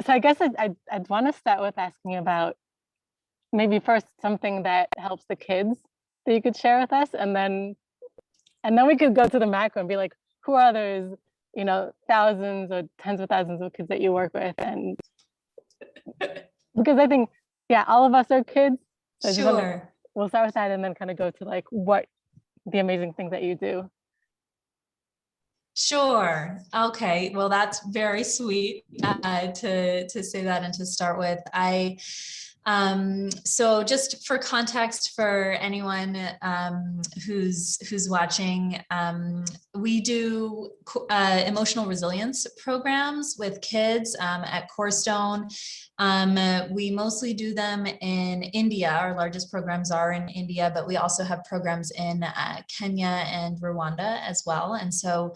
So I guess I'd want to start with asking about maybe first something that helps the kids that you could share with us, and then we could go to the macro and be like, who are those, thousands or tens of thousands of kids that you work with? And because I think, yeah, all of us are kids. So Sure. We'll start with that and then kind of go to like what the amazing things that you do. Sure. Okay. Well, that's very sweet to say that and to start with. So just for context for anyone who's watching, we do emotional resilience programs with kids at CorStone. We mostly do them in India. Our largest programs are in India, but we also have programs in Kenya and Rwanda as well. And so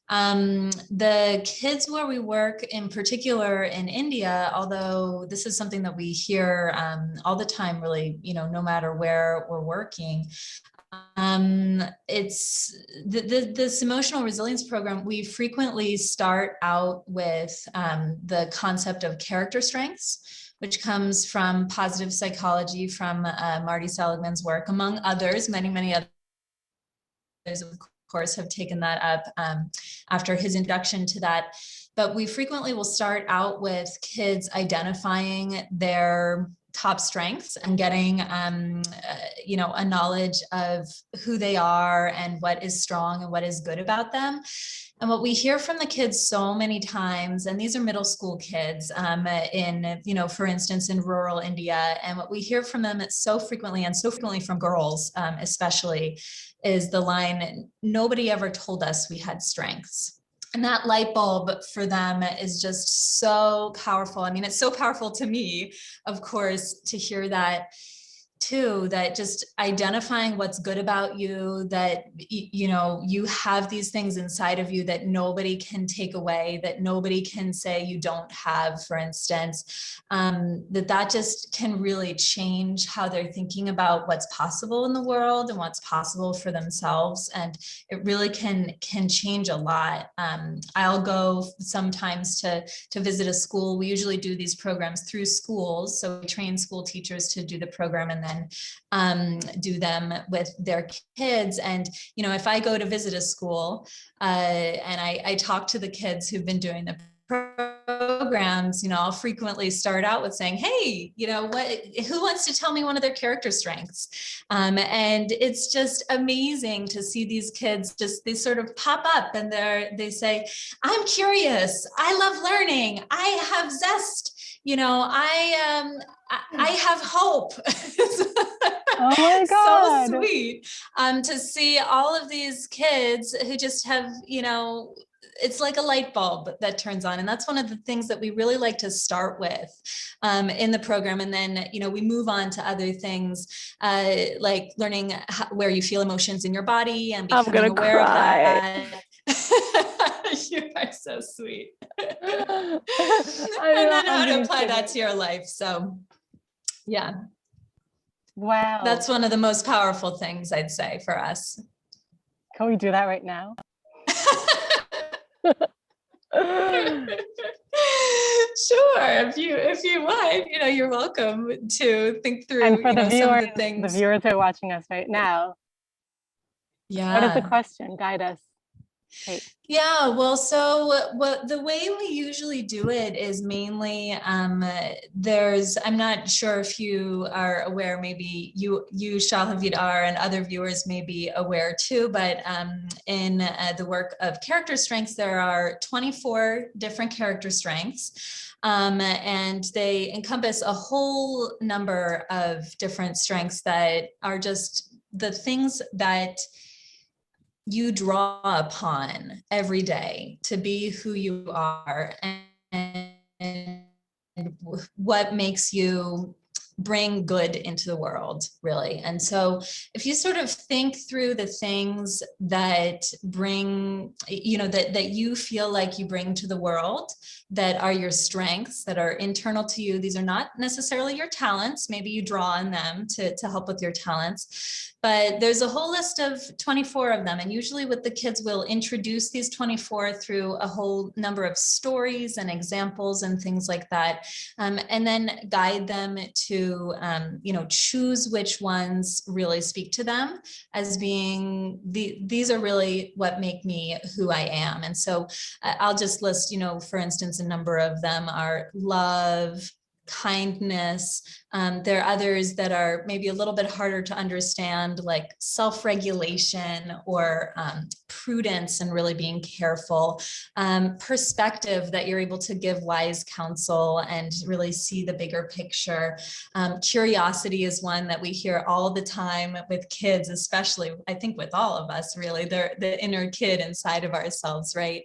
the kids where we work in particular in India, although this is something that we hear all the time, really, no matter where we're working, it's this emotional resilience program. We frequently start out with the concept of character strengths, which comes from positive psychology from Marty Seligman's work, among others, many others, of course, have taken that up after his introduction to that. But we frequently will start out with kids identifying their top strengths and getting, a knowledge of who they are and what is strong and what is good about them. And what we hear from the kids so many times, and these are middle school kids for instance, in rural India, and what we hear from them so frequently from girls especially, is the line, nobody ever told us we had strengths. And that light bulb for them is just so powerful. I mean, it's so powerful to me, of course, to hear that too, that just identifying what's good about you, that, you have these things inside of you that nobody can take away, that nobody can say you don't have, for instance, that just can really change how they're thinking about what's possible in the world and what's possible for themselves. And it really can change a lot. I'll go sometimes to visit a school. We usually do these programs through schools. So we train school teachers to do the program and then do them with their kids. And, if I go to visit a school and I talk to the kids who've been doing the programs, I'll frequently start out with saying, hey, who wants to tell me one of their character strengths? And it's just amazing to see these kids they sort of pop up and they say, I'm curious. I love learning. I have zest. I have hope. Oh my God. So sweet to see all of these kids who just have, it's like a light bulb that turns on. And that's one of the things that we really like to start with in the program. And then, we move on to other things like learning where you feel emotions in your body and becoming aware of that. You are so sweet. And then how to apply that to your life. So, yeah. Wow. That's one of the most powerful things, I'd say, for us. Can we do that right now? Sure, if you want, you're welcome to think through. And for the viewers, some of the things. The viewers who are watching us right now, yeah. What is the question? Guide us. Kate. Yeah, well, so the way we usually do it is mainly I'm not sure if you are aware, maybe you Shalavid are, and other viewers may be aware too, but in the work of character strengths, there are 24 different character strengths. And they encompass a whole number of different strengths that are just the things that you draw upon every day to be who you are and what makes you bring good into the world, really. And so if you sort of think through the things that bring, that you feel like you bring to the world, that are your strengths, that are internal to you, these are not necessarily your talents. Maybe you draw on them to help with your talents, but there's a whole list of 24 of them. And usually with the kids, we'll introduce these 24 through a whole number of stories and examples and things like that. And then guide them to, choose which ones really speak to them as being these are really what make me who I am. And so I'll just list, for instance, a number of them are love, kindness. There are others that are maybe a little bit harder to understand, like self-regulation or prudence and really being careful, perspective, that you're able to give wise counsel and really see the bigger picture. Curiosity is one that we hear all the time with kids, especially, I think with all of us, really, they're the inner kid inside of ourselves, right?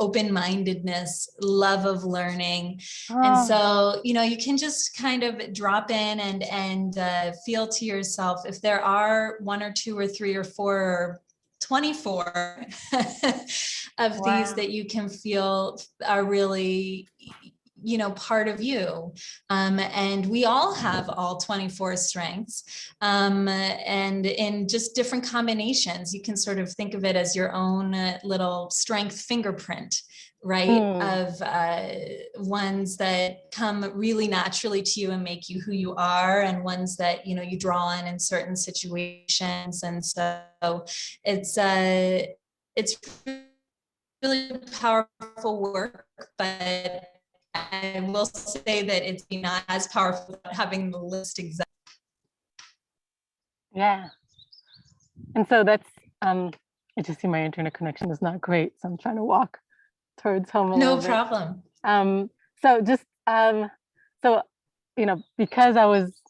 Open-mindedness, love of learning. And so, you can just kind of drop in and feel to yourself if there are 1 or 2 or 3 or 4 or 24 of these that you can feel are really, part of you. And we all have all 24 strengths. And in just different combinations, you can sort of think of it as your own little strength fingerprint, right? Of ones that come really naturally to you and make you who you are, and ones that, you draw on in certain situations. And so it's really powerful work, but I will say that it's not as powerful without having the list exact. Yeah. And so that's, I just see my internet connection is not great, so I'm trying to walk towards home a little bit. No problem. So just, because I was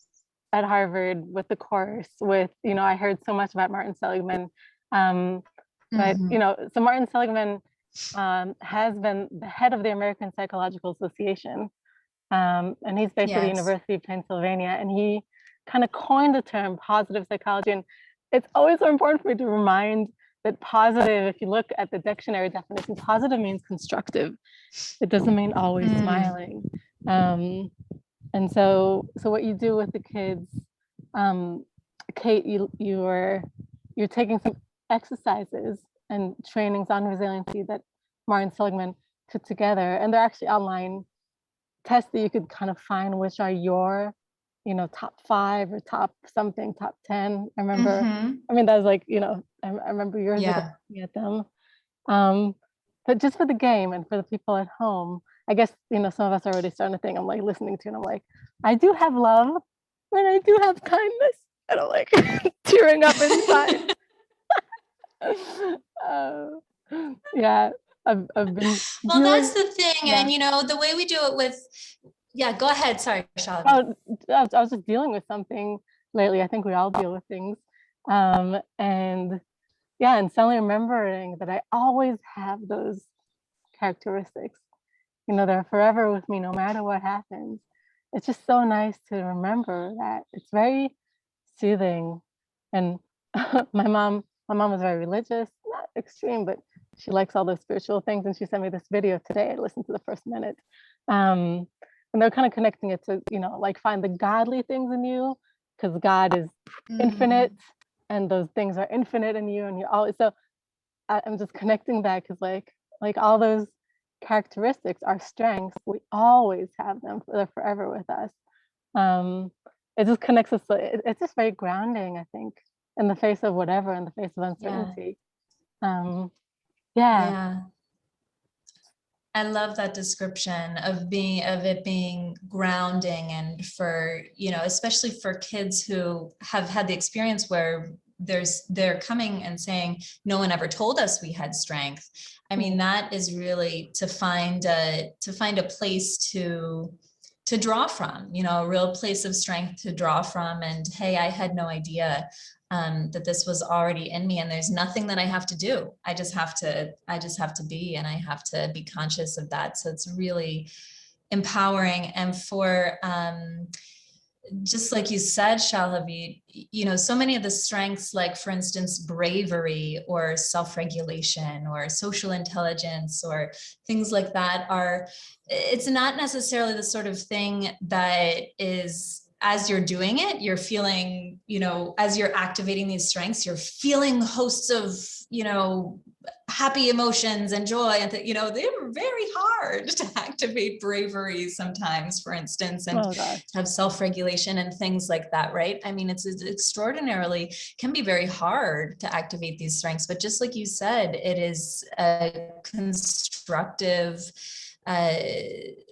at Harvard with the course with, I heard so much about Martin Seligman, but, so Martin Seligman has been the head of the American Psychological Association, and he's based at the University of Pennsylvania, and he kind of coined the term positive psychology. And it's always so important for me to remind that positive, if you look at the dictionary definition, positive means constructive. It doesn't mean always smiling. And so what you do with the kids, Kate, you're taking some exercises and trainings on resiliency that Marin Seligman put together, and they're actually online tests that you could kind of find which are your, top 5 or top 10. I remember, that was like, I remember yours looking at them. But just for the game and for the people at home, I guess, some of us are already starting to think, I'm like listening to, and I'm like, I do have love and I do have kindness, and I'm like tearing up inside. I've been that's the thing. And the way we do it with, go ahead, sorry, Charlotte. I was just dealing with something lately. I think we all deal with things, and suddenly remembering that I always have those characteristics, they're forever with me no matter what happens. It's just so nice to remember that. It's very soothing. And my mom was very religious, not extreme, but she likes all those spiritual things. And she sent me this video today. I listened to the first minute. And they're kind of connecting it to, like find the godly things in you, because God is infinite and those things are infinite in you. And you're always, so I'm just connecting that because like all those characteristics are strengths. We always have them. They're forever with us. It just connects us. It's just very grounding, I think, in the face of whatever, in the face of uncertainty. I love that description of it being grounding, and for, especially for kids who have had the experience where they're coming and saying, no one ever told us we had strength. I mean, that is really to find a place to draw from, a real place of strength to draw from. And hey, I had no idea that this was already in me, and there's nothing that I have to do. I just have to be, and I have to be conscious of that. So it's really empowering. And for just like you said, Shalavi, so many of the strengths, like for instance, bravery or self-regulation or social intelligence or things like that, it's not necessarily the sort of thing that is as you're doing it, you're feeling, as you're activating these strengths, you're feeling hosts of, happy emotions and joy. And they're very hard to activate bravery sometimes, for instance, and have self-regulation and things like that, right? I mean, it's extraordinarily, can be very hard to activate these strengths, but just like you said, it is a constructive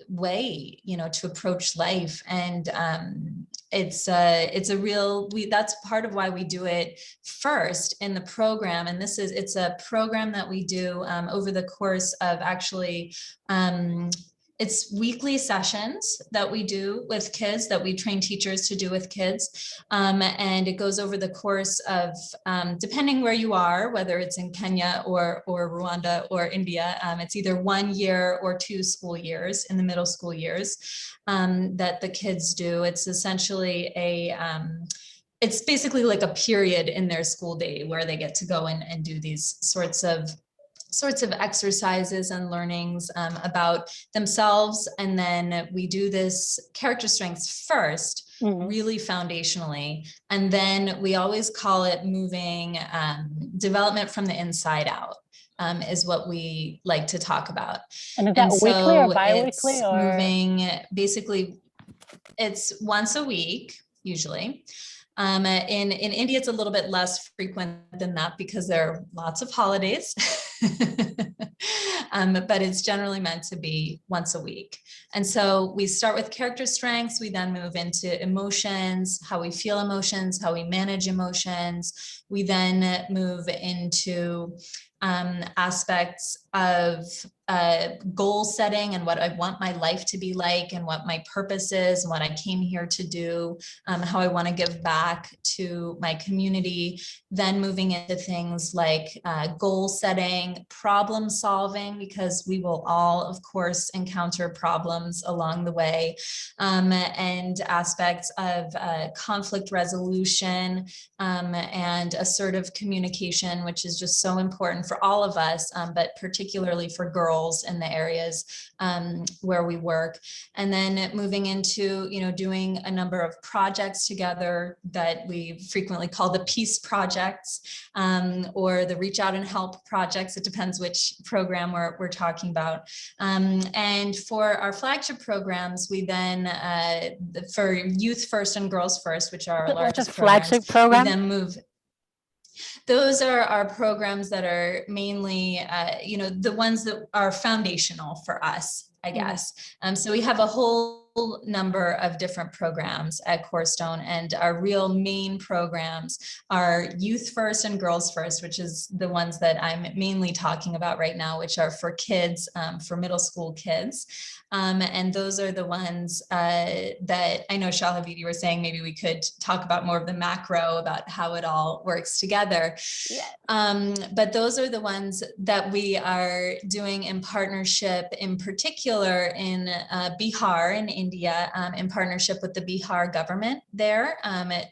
way, to approach life. And it's a real, that's part of why we do it first in the program. And it's a program that we do over the course of actually, it's weekly sessions that we do with kids, that we train teachers to do with kids. And it goes over the course of, depending where you are, whether it's in Kenya or Rwanda or India, it's either 1 year or 2 school years in the middle school years that the kids do. It's essentially it's basically like a period in their school day where they get to go and do these sorts of exercises and learnings about themselves. And then we do this character strengths first, really foundationally. And then we always call it moving development from the inside out. Is what we like to talk about. And is that weekly or bi-weekly? It's moving, basically, it's once a week, usually. In India, it's a little bit less frequent than that because there are lots of holidays. But it's generally meant to be once a week. And so we start with character strengths. We then move into emotions, how we feel emotions, how we manage emotions. We then move into aspects of goal setting and what I want my life to be like and what my purpose is and what I came here to do, how I want to give back to my community. Then moving into things like goal setting, problem solving, because we will all, of course, encounter problems along the way, and aspects of conflict resolution and assertive communication, which is just so important for all of us, but particularly for girls in the areas where we work. And then moving into, doing a number of projects together that we frequently call the peace projects or the reach out and help projects. It depends which program we're talking about. And for our flagship programs, we then, for Youth First and Girls First, which are our largest flagship program, we then move. Those are our programs that are mainly, the ones that are foundational for us, I guess. So we have a whole number of different programs at CorStone, and our real main programs are Youth First and Girls First, which is the ones that I'm mainly talking about right now, which are for kids, for middle school kids. And those are the ones that I know, Shahavid, you were saying maybe we could talk about more of the macro about how it all works together. Yeah. But those are the ones that we are doing in partnership, in particular in Bihar in India, in partnership with the Bihar government there,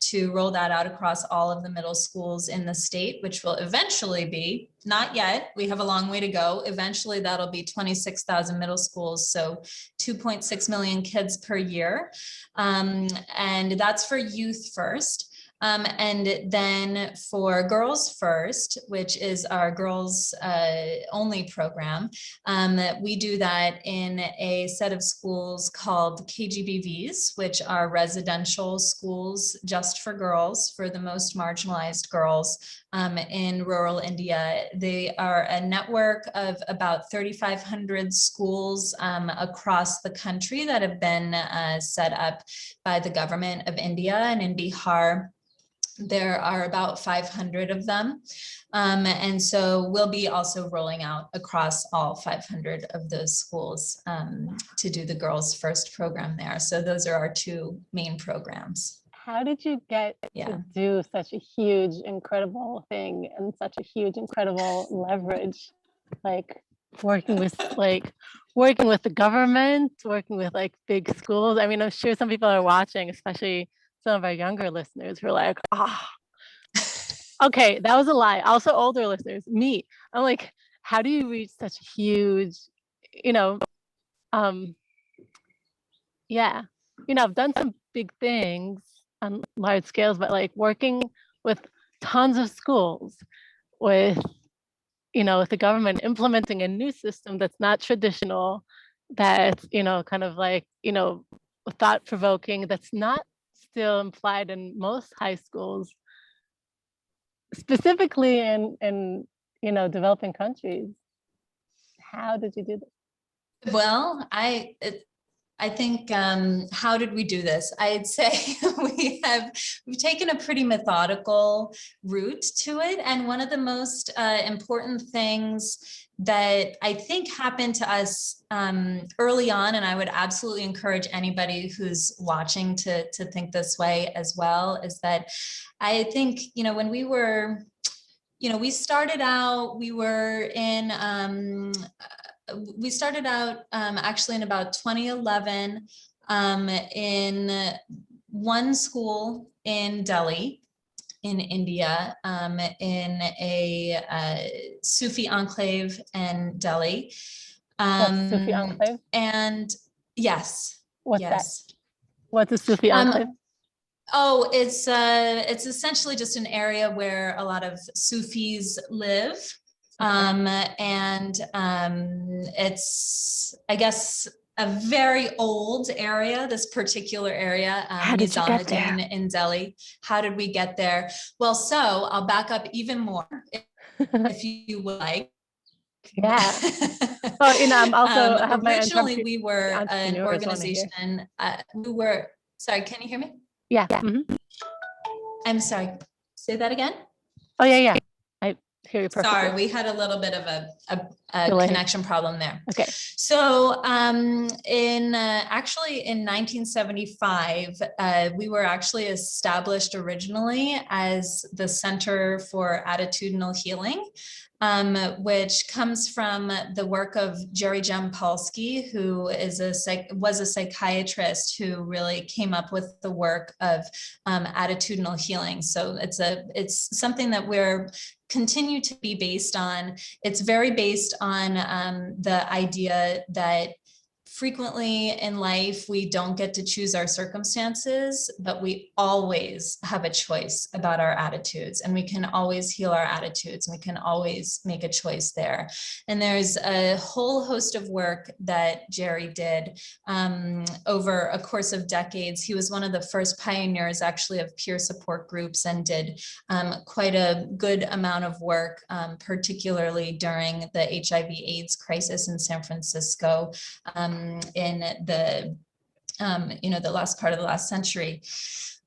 to roll that out across all of the middle schools in the state, which will eventually be, not yet, we have a long way to go. Eventually that'll be 26,000 middle schools, so 2.6 million kids per year. And that's for Youth First. And then for Girls First, which is our girls only program, we do that in a set of schools called KGBVs, which are residential schools just for girls, for the most marginalized girls in rural India. They are a network of about 3,500 schools across the country that have been set up by the government of India. And in Bihar, there are about 500 of them. And so we'll be also rolling out across all 500 of those schools to do the Girls First program there. So those are our two main programs. How did you get to do such a huge, incredible thing and such a huge, incredible leverage? Like working with the government, working with like big schools. I mean, I'm sure some people are watching, especially some of our younger listeners who are like, okay, that was a lie. Also older listeners, me. I'm like, how do you reach such a huge, I've done some big things on large scales, but like working with tons of schools, with, with the government implementing a new system that's not traditional, that's, kind of like, thought provoking, that's not still implied in most high schools, specifically in developing countries. How did you do this? Well, I think, how did we do this? I'd say we've taken a pretty methodical route to it. And one of the most important things that I think happened to us early on, and I would absolutely encourage anybody who's watching to think this way as well, is that I think, when we were, we started out, we started out actually in about 2011 in one school in Delhi, in India, in a Sufi enclave in Delhi. What's Sufi enclave? And yes. What's yes. that? What's a Sufi enclave? Oh, it's essentially just an area where a lot of Sufis live. It's, I guess, a very old area, this particular area, How did you get there? in Delhi. How did we get there? Well, so I'll back up even more if you would like. Yeah. Well, I'm also I have originally we were an organization. Sorry, can you hear me? Yeah. Mm-hmm. I'm sorry. Say that again. Oh yeah. I hear you perfectly. Sorry, we had a little bit of a connection problem there. Okay. So actually in 1975, we were actually established originally as the Center for Attitudinal Healing, which comes from the work of Jerry Jampolsky, who was a psychiatrist who really came up with the work of attitudinal healing. So it's something that we're continue to be based on. It's very based on the idea that frequently in life, we don't get to choose our circumstances, but we always have a choice about our attitudes, and we can always heal our attitudes, and we can always make a choice there. And there's a whole host of work that Jerry did over a course of decades. He was one of the first pioneers actually of peer support groups, and did quite a good amount of work, particularly during the HIV/AIDS crisis in San Francisco, in the the last part of the last century.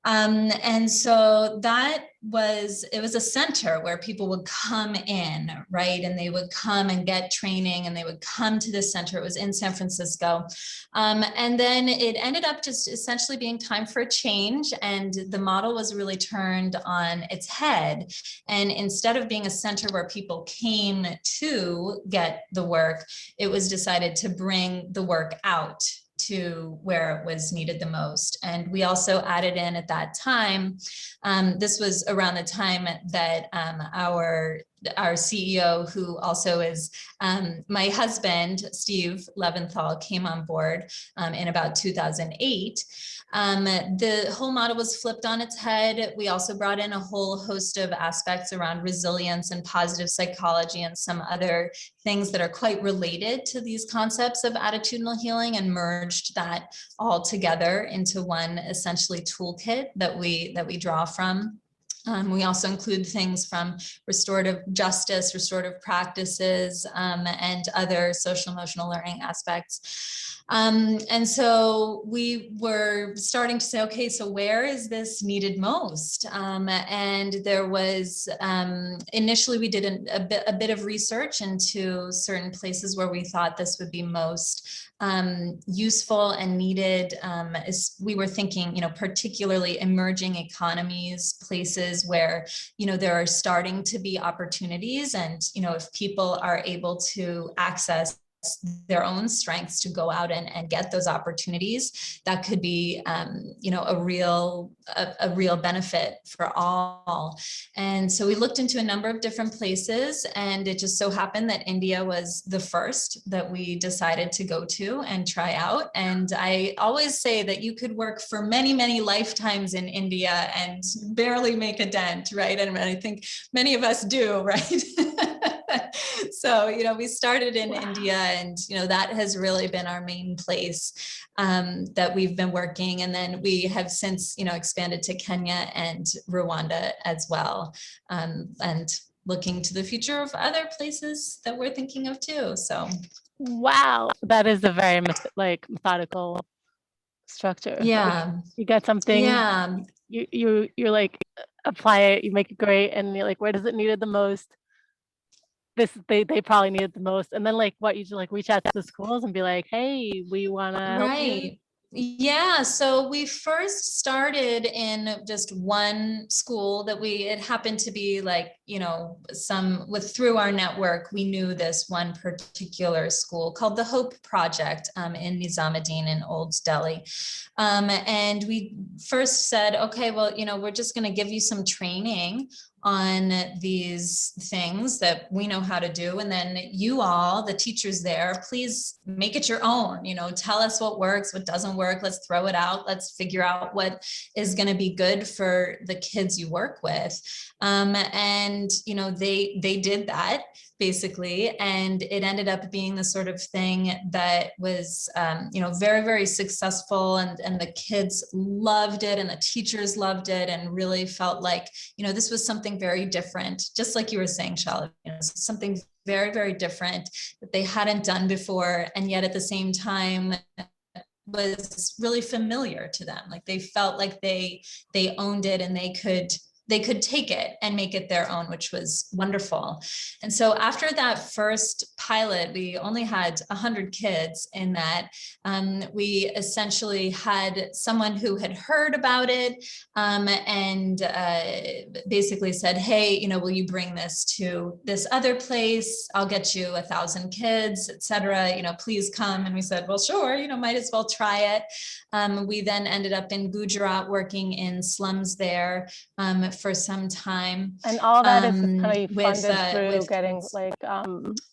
And so it was a center where people would come in, right? And they would come and get training, and they would come to this center. It was in San Francisco. And then it ended up just essentially being time for a change. And the model was really turned on its head. And instead of being a center where people came to get the work, it was decided to bring the work out to where it was needed the most. And we also added in at that time, this was around the time that our CEO, who also is my husband, Steve Leventhal, came on board in about 2008. The whole model was flipped on its head. We also brought in a whole host of aspects around resilience and positive psychology and some other things that are quite related to these concepts of attitudinal healing, and merged that all together into one essentially toolkit that we draw from. We also include things from restorative justice, restorative practices, and other social emotional learning aspects. And so we were starting to say, okay, so where is this needed most? And there was, initially we did a bit of research into certain places where we thought this would be most useful and needed. As we were thinking, particularly emerging economies, places where, there are starting to be opportunities, and, if people are able to access their own strengths to go out and get those opportunities, that could be, a real benefit for all. And so we looked into a number of different places, and it just so happened that India was the first that we decided to go to and try out. And I always say that you could work for many, many lifetimes in India and barely make a dent, right? And I think many of us do, right? So, we started in India, and, that has really been our main place that we've been working. And then we have since, expanded to Kenya and Rwanda as well. And looking to the future of other places that we're thinking of too. So. Wow. That is a very methodical structure. Yeah. You got something, Yeah. you're like, apply it, you make it great. And you're like, where does it need it the most? They probably need it the most. And then you should reach out to the schools and be like, hey, we want to help you. Right. Yeah. So we first started in just one school that it happened to be through our network, we knew this one particular school called the Hope Project in Nizamuddin in Old Delhi. And we first said, okay, well, we're just going to give you some training on these things that we know how to do. And then you all, the teachers there, please make it your own, tell us what works, what doesn't work. Let's throw it out. Let's figure out what is going to be good for the kids you work with. And, they did that basically. And it ended up being the sort of thing that was, very, very successful. And the kids loved it and the teachers loved it and really felt like, this was something very different, just like you were saying, Shala, something very, very different that they hadn't done before. And yet at the same time, was really familiar to them. Like they felt like they owned it and they could take it and make it their own, which was wonderful. And so after that first pilot, we only had 100 kids in that. We essentially had someone who had heard about it and basically said, hey, will you bring this to this other place? I'll get you 1,000 kids, etc. Please come. And we said, well, sure, might as well try it. We then ended up in Gujarat working in slums there for some time. And all that is kind of funded through getting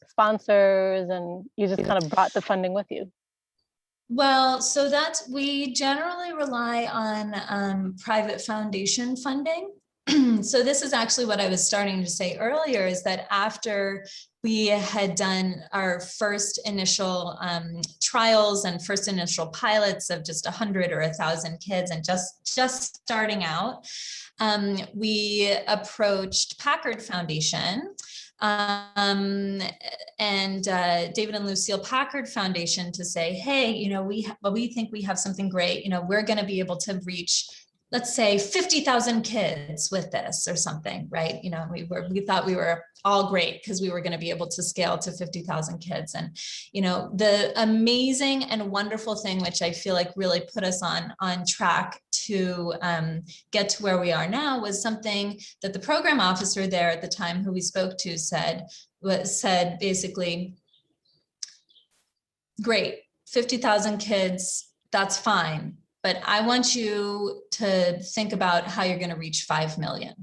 sponsors, and you just kind of brought the funding with you. Well, so we generally rely on private foundation funding. So this is actually what I was starting to say earlier, is that after we had done our first initial trials and first initial pilots of just 100 or 1,000 kids and just starting out, we approached Packard Foundation and David and Lucille Packard Foundation to say, hey, we think we have something great. We're going to be able to reach, let's say, 50,000 kids with this or something, right? We thought we were all great because we were going to be able to scale to 50,000 kids. And, the amazing and wonderful thing, which I feel like really put us on track to get to where we are now, was something that the program officer there at the time who we spoke to said basically, great, 50,000 kids, that's fine. But I want you to think about how you're going to reach 5 million,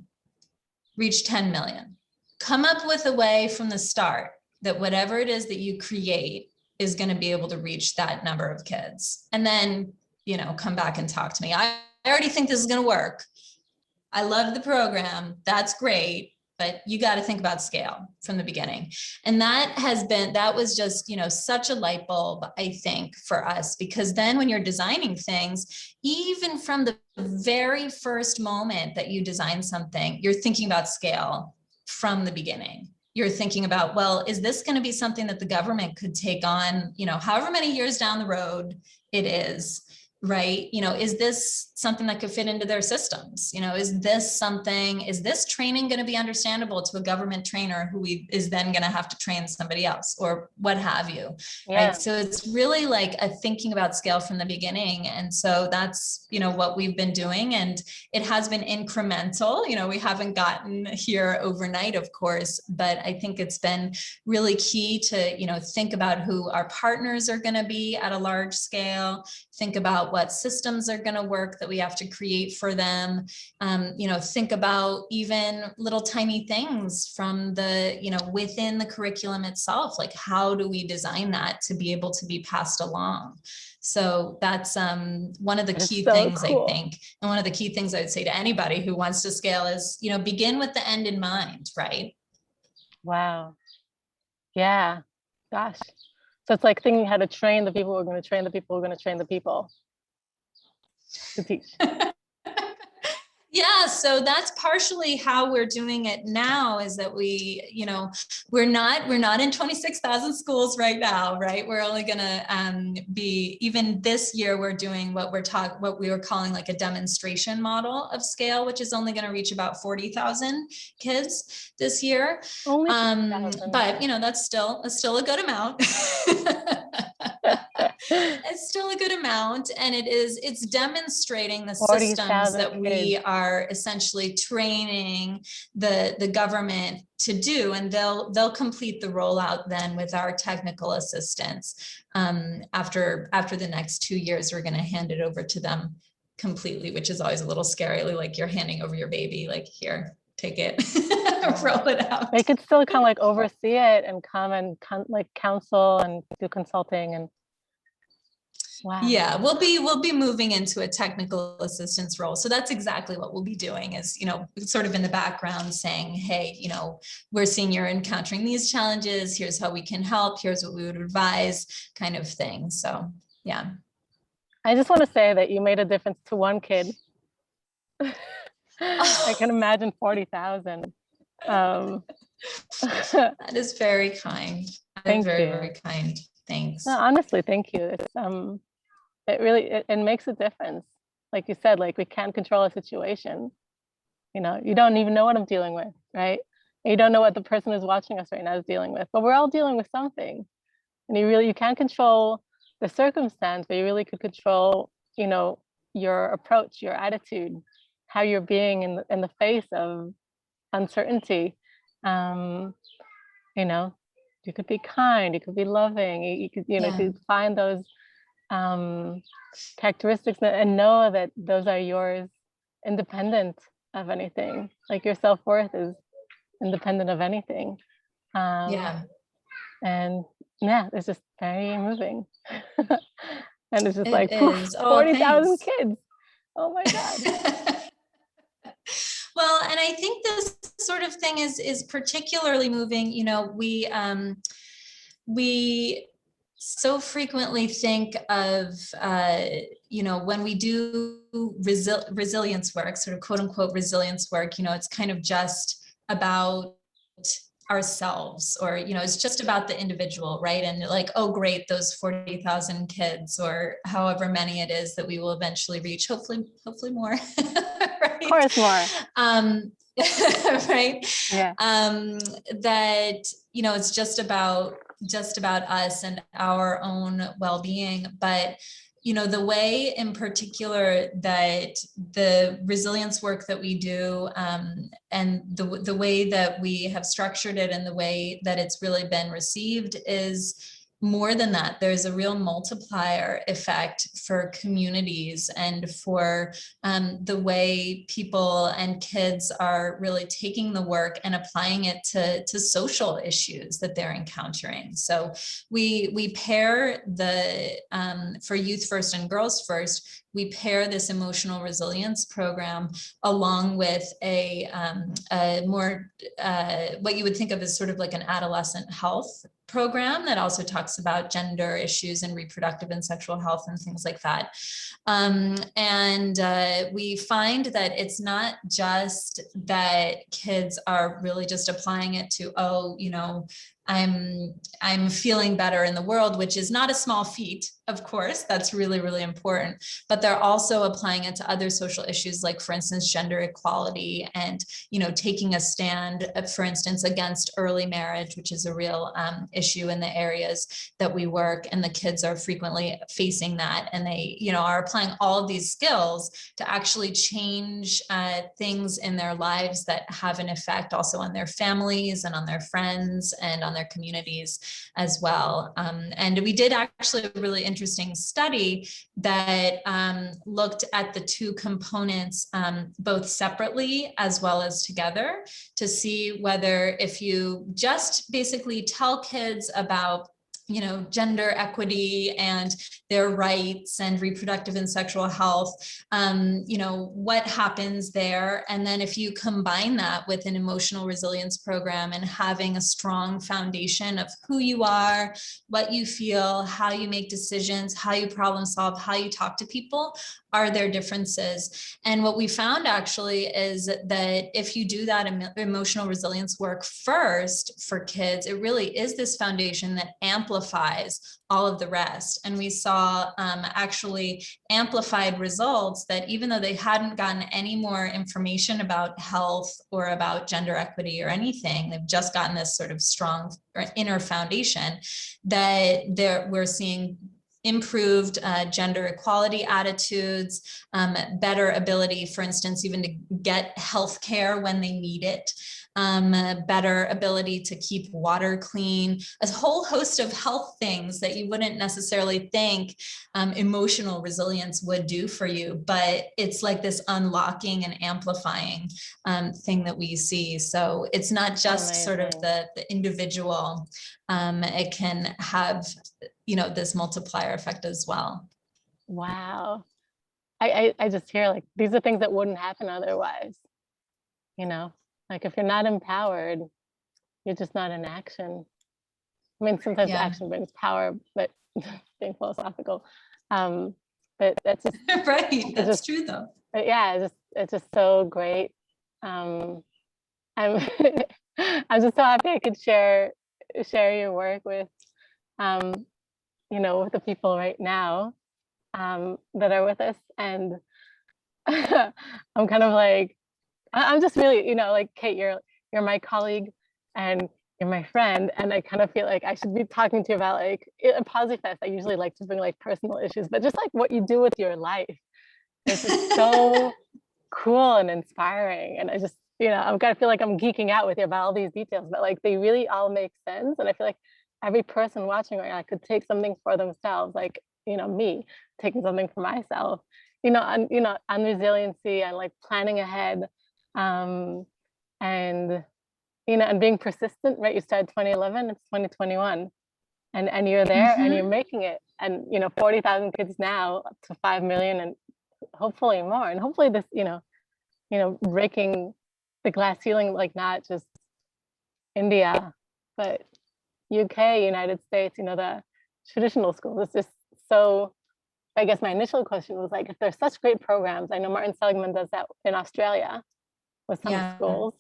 reach 10 million. Come up with a way from the start that whatever it is that you create is going to be able to reach that number of kids. And then, come back and talk to me. I already think this is going to work. I love the program. That's great. But you got to think about scale from the beginning. And that was just, such a light bulb, I think, for us, because then when you're designing things, even from the very first moment that you design something, you're thinking about scale from the beginning. You're thinking about, well, is this going to be something that the government could take on, however many years down the road it is? right? Is this something that could fit into their systems? Is this training going to be understandable to a government trainer who is then going to have to train somebody else, or what have you, Yeah. right? So it's really like a thinking about scale from the beginning. And so that's, what we've been doing. And it has been incremental. We haven't gotten here overnight, of course, but I think it's been really key to, think about who our partners are going to be at a large scale, think about what systems are going to work that we have to create for them. Think about even little tiny things from the, within the curriculum itself, like how do we design that to be able to be passed along? So that's one of the key things, cool. I think, and one of the key things I would say to anybody who wants to scale is, begin with the end in mind, right? Wow. Yeah. Gosh. So it's like thinking how to train the people who are going to train the people who are going to train the people to teach. Yeah, so that's partially how we're doing it now, is that we, we're not in 26,000 schools right now, right? We're only going to be, even this year, we're doing what we were calling like a demonstration model of scale, which is only going to reach about 40,000 kids this year. Only but that's still a good amount. It's still a good amount, and it's demonstrating the systems that we are essentially training the government to do, and they'll complete the rollout then with our technical assistance. After the next 2 years, we're going to hand it over to them completely, which is always a little scary, like you're handing over your baby, like, here, take it, roll it out. They could still kind of like oversee it and come and like counsel and do consulting and. Wow. Yeah, we'll be moving into a technical assistance role. So that's exactly what we'll be doing, is, sort of in the background saying, hey, we're seeing you're encountering these challenges. Here's how we can help. Here's what we would advise, kind of thing. So, yeah. I just want to say that you made a difference to one kid. I can imagine 40,000. That is very kind. Thank very, you. very kind. Thanks. No, honestly, thank you. It's it really it makes a difference. Like you said, like we can't control a situation. You don't even know what I'm dealing with, right? And you don't know what the person who's watching us right now is dealing with, but we're all dealing with something. And you can't control the circumstance, but you really could control, your approach, your attitude, how you're being in the face of uncertainty. You could be kind, you could be loving, you could, you could find those characteristics and know that those are yours, independent of anything. Like your self-worth is independent of anything. And yeah, it's just very moving. And it's just like 40,000 kids. Oh my God. Well, and I think this sort of thing is particularly moving. We so frequently think of, when we do resilience work, sort of quote unquote resilience work, it's kind of just about ourselves, or, it's just about the individual, right? And like, oh, great, those 40,000 kids, or however many it is that we will eventually reach, hopefully more. Right? Of course, more. Right? Yeah. That, it's just about us and our own well-being. But the way in particular that the resilience work that we do, and the way that we have structured it and the way that it's really been received is more than that. There's a real multiplier effect for communities and for the way people and kids are really taking the work and applying it to social issues that they're encountering. So we pair for Youth First and Girls First, we pair this emotional resilience program along with a more, what you would think of as sort of like an adolescent health program that also talks about gender issues and reproductive and sexual health and things like that. We find that it's not just that kids are really just applying it to, I'm feeling better in the world, which is not a small feat, of course, that's really, really important, but they're also applying it to other social issues, like for instance, gender equality and, taking a stand, for instance, against early marriage, which is a real issue in the areas that we work, and the kids are frequently facing that. And they, are applying all of these skills to actually change things in their lives that have an effect also on their families and on their friends and on their communities as well. And we did actually a really interesting study that looked at the two components both separately as well as together, to see whether, if you just basically tell kids about gender equity and their rights and reproductive and sexual health, what happens there. And then if you combine that with an emotional resilience program and having a strong foundation of who you are, what you feel, how you make decisions, how you problem solve, how you talk to people, are there differences? And what we found actually is that if you do that emotional resilience work first for kids, it really is this foundation that amplifies all of the rest. And we saw actually amplified results that even though they hadn't gotten any more information about health or about gender equity or anything, they've just gotten this sort of strong inner foundation, that we're seeing improved gender equality attitudes, better ability, for instance, even to get health care when they need it, better ability to keep water clean, a whole host of health things that you wouldn't necessarily think emotional resilience would do for you, but it's like this unlocking and amplifying thing that we see. So it's not just sort of the individual, it can have this multiplier effect as well. Wow. I just hear like, these are things that wouldn't happen otherwise. Like if you're not empowered, you're just not in action. I mean, sometimes action brings power, but being philosophical. But that's just right. That's true though. Yeah, it's just so great. I'm I'm just so happy I could share your work with with the people right now that are with us. And I'm kind of like, I'm just really, like, Kate, you're my colleague and you're my friend. And I kind of feel like I should be talking to you about, like, at PosiFest, I usually like to bring like personal issues, but just like what you do with your life. It's just so cool and inspiring. And I just, I'm gonna feel like I'm geeking out with you about all these details, but like they really all make sense. And I feel like every person watching right now could take something for themselves, like, me taking something for myself, on resiliency and like planning ahead. And and being persistent, right? You started 2011, it's 2021, and you're there and you're making it. And 40,000 kids now, up to 5 million, and hopefully more. And hopefully this, breaking the glass ceiling, like not just India, but UK, United States, the traditional schools. It's just so, I guess my initial question was like, if there's such great programs, I know Martin Seligman does that in Australia with some schools.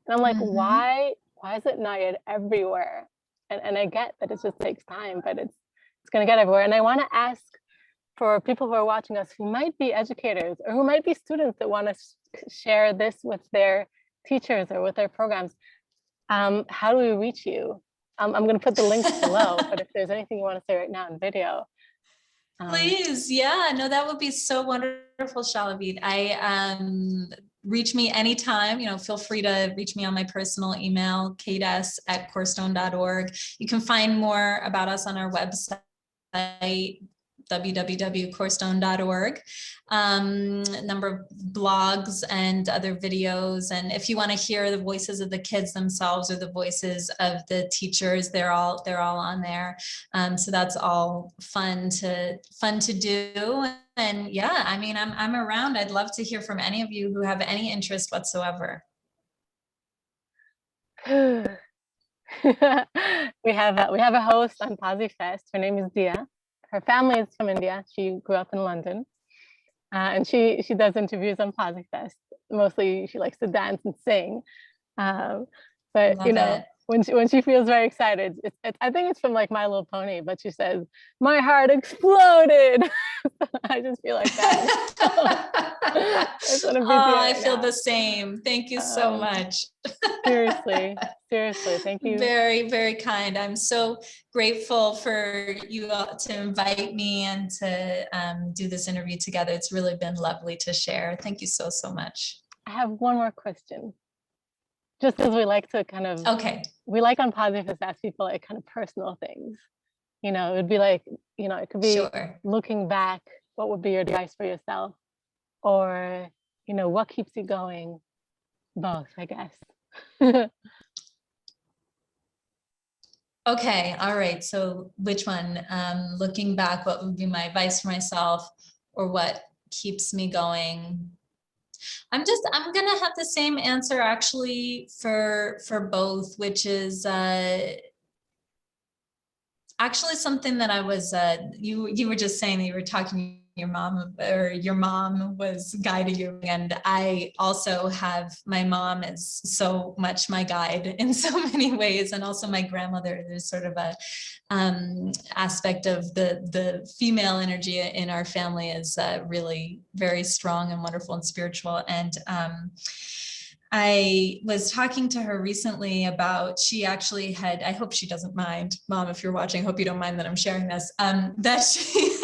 And I'm like, why is it not yet everywhere? And I get that it just takes time, but it's going to get everywhere. And I want to ask for people who are watching us who might be educators or who might be students that want to share this with their teachers or with their programs, how do we reach you? I'm going to put the links below, but if there's anything you want to say right now in video. Please, yeah, no, that would be so wonderful, Shalavid. Reach me anytime, feel free to reach me on my personal email, kates@corstone.org. You can find more about us on our website, www.corstone.org. Number of blogs and other videos. And if you want to hear the voices of the kids themselves or the voices of the teachers, they're all on there. So that's all fun to do. And yeah, I mean, I'm around. I'd love to hear from any of you who have any interest whatsoever. We have a host on PosiFest. Her name is Dia. Her family is from India. She grew up in London, and she does interviews on PosiFest. Mostly, she likes to dance and sing. But when she feels very excited, I think it's from like My Little Pony, but she says, "My heart exploded." I just feel like that. I want to be there I right feel now. the same. Thank you so much. Seriously, thank you. Very, very kind. I'm so grateful for you all to invite me and to do this interview together. It's really been lovely to share. Thank you so, so much. I have one more question. Just as we like to kind of, Okay. we like on Positive to ask people like kind of personal things. You know, it would be like, you know, it could be Sure. looking back, what would be your advice for yourself? Or, you know, what keeps you going? Both, I guess. Okay. All right. So which one? Looking back, what would be my advice for myself, or what keeps me going? I'm gonna have the same answer actually for both, which is actually something that I was you were just saying that you were talking your mom, or your mom was guiding you, and I also have, my mom is so much my guide in so many ways, and also my grandmother. There's sort of a aspect of the female energy in our family is really very strong and wonderful and spiritual. And I was talking to her recently about, she actually had, I hope she doesn't mind, Mom, if you're watching, I hope you don't mind that I'm sharing this, that she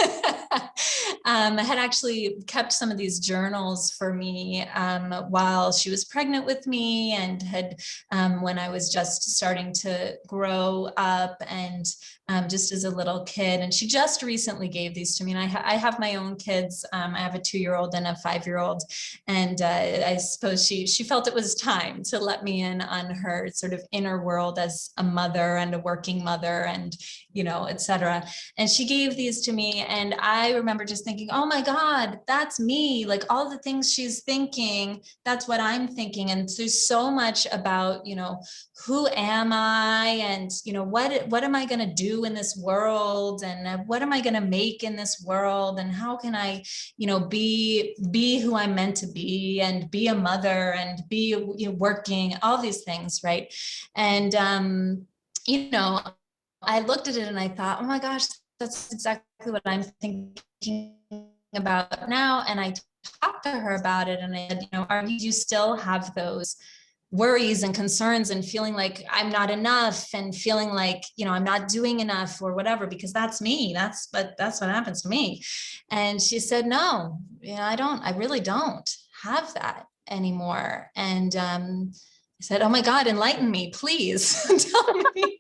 had actually kept some of these journals for me while she was pregnant with me, and had, when I was just starting to grow up, and just as a little kid. And she just recently gave these to me. And I have my own kids. I have a 2-year-old and a 5-year-old. And I suppose she felt it was time to let me in on her sort of inner world as a mother and a working mother, and, you know, et cetera. And she gave these to me. And I remember just thinking, oh my God, that's me. Like all the things she's thinking, that's what I'm thinking. And there's so much about, you know, who am I? And, you know, what am I going to do in this world? And what am I going to make in this world? And how can I, you know, be who I'm meant to be, and be a mother, and be, you know, working, all these things. Right. And, you know, I looked at it and I thought, oh my gosh, that's exactly what I'm thinking about now. And I talked to her about it, and I said, you know, do you still have those worries and concerns, and feeling like I'm not enough, and feeling like, you know, I'm not doing enough or whatever, because that's me. That's what happens to me. And she said, no, you know, I really don't have that anymore. And I said, oh my God, enlighten me, please. Tell me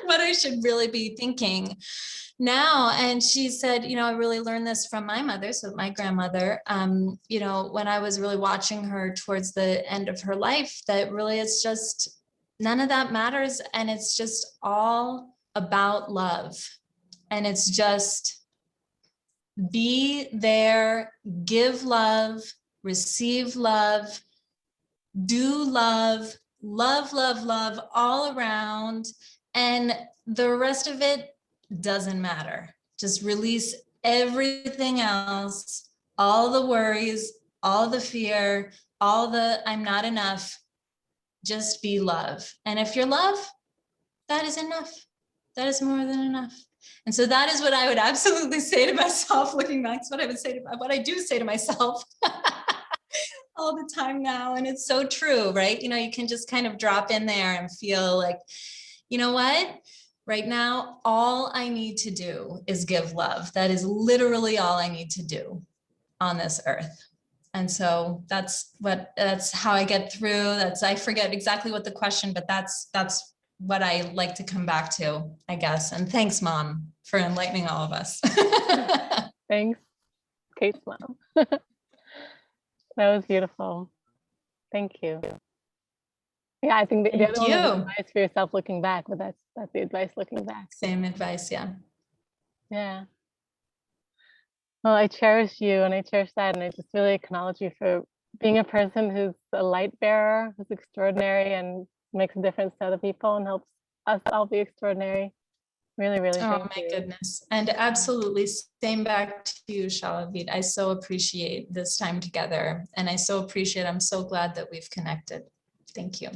what I should really be thinking now. And she said, you know, I really learned this from my mother, so my grandmother, you know, when I was really watching her towards the end of her life, that really it's just, none of that matters. And it's just all about love. And it's just be there, give love, receive love, do love, love, love, love all around. And the rest of it doesn't matter. Just release everything else, all the worries, all the fear, all the I'm not enough. Just be love. And if you're love, that is enough. That is more than enough. And so that is what I would absolutely say to myself, looking back. It's what I would say to, what I do say to myself all the time now. And it's so true, right? You know, you can just kind of drop in there and feel like, you know what? Right now, all I need to do is give love. That is literally all I need to do on this earth. And so that's how I get through. I forget exactly what the question, but that's what I like to come back to, I guess. And thanks, Mom, for enlightening all of us. Thanks, Kate's mom. That was beautiful. Thank you. Yeah, I think the other one was advice for yourself looking back, but that's the advice looking back. Same advice, yeah. Yeah. Well, I cherish you, and I cherish that, and I just really acknowledge you for being a person who's a light bearer, who's extraordinary and makes a difference to other people and helps us all be extraordinary. Really, really thank you. Oh my goodness. And absolutely same back to you, Shalavit. I so appreciate this time together, and I'm so glad that we've connected. Thank you.